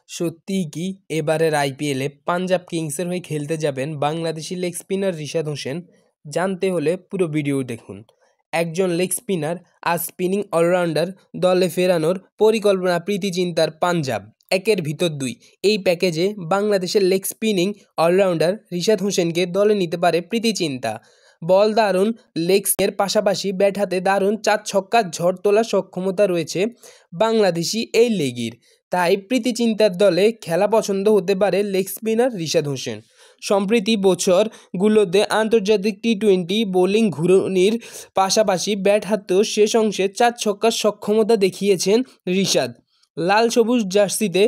সত্যিই কি এবারের আইপিএলে পাঞ্জাব কিংসের হয়ে খেলতে যাবেন বাংলাদেশি লেগ স্পিনার রিশাদ হোসেন? জানতে হলে পুরো ভিডিও দেখুন। একজন লেগ স্পিনার আর স্পিনিং অলরাউন্ডার দলে ফেরানোর পরিকল্পনা প্রীতি জিন্তার পাঞ্জাব, একের ভিতর দুই। এই প্যাকেজে বাংলাদেশের লেগ স্পিনিং অলরাউন্ডার রিশাদ হোসেনকে দলে নিতে পারে প্রীতি জিন্তা। বল দারুণ, লেগ স্পিনের পাশাপাশি ব্যাট হাতে দারুণ 4 ছক্কার ঝড় তোলার সক্ষমতা রয়েছে বাংলাদেশি এই লেগির। তাই প্রীতি জিন্তার দলে খেলা পছন্দ হতে পারে লেগ স্পিনার রিশাদ হোসেন। সম্প্রতি বছরগুলোতে আন্তর্জাতিক টি-20 বোলিং ঘুরনির পাশাপাশি ব্যাট হাতেও শেষ অংশে 4 ছক্কার সক্ষমতা দেখিয়েছেন রিশাদ। লাল সবুজ জার্সিতে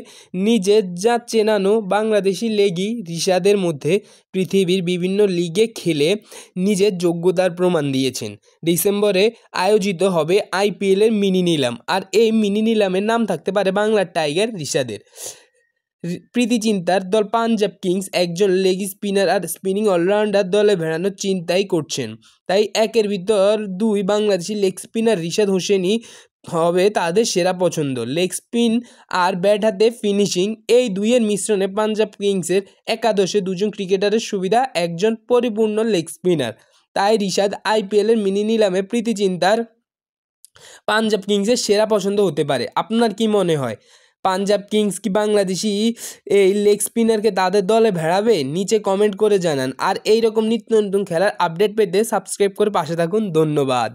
নিজের জাত চেনানো বাংলাদেশি লেগি রিশাদের মধ্যে পৃথিবীর বিভিন্ন লিগে খেলে নিজের যোগ্যতার প্রমাণ দিয়েছেন। ডিসেম্বরে আয়োজিত হবে আইপিএলের মিনি নিলাম, আর এই মিনি নিলামের নাম থাকতে পারে বাংলার টাইগার রিশাদের। প্রীতি জিন্তার দল পাঞ্জাব কিংস একজন লেগ স্পিনার আর স্পিনিং অলরাউন্ডার দলে ভেড়ানোর চিন্তাই করছেন। তাই একের ভিতর দুই বাংলাদেশি লেগ স্পিনার রিশাদ হোসেনই হবে তাদের সেরা পছন্দ। লেগ স্পিন আর ব্যাট হাতে ফিনিশিং, এই দুইয়ের মিশ্রণে পাঞ্জাব কিংসের একাদশে দুজন ক্রিকেটারের সুবিধা, একজন পরিপূর্ণ লেগ স্পিনার। তাই রিশাদ আইপিএলের মিনি নিলামে প্রীতি জিন্তার পাঞ্জাব কিংসের সেরা পছন্দ হতে পারে। আপনার কি মনে হয়, পাঞ্জাব কিংস কি বাংলাদেশি এই লেগ স্পিনারকে তাদের দলে ভেড়াবে? নিচে কমেন্ট করে জানান। আর এইরকম নিত্য নতুন খেলার আপডেট পেতে সাবস্ক্রাইব করে পাশে থাকুন। ধন্যবাদ।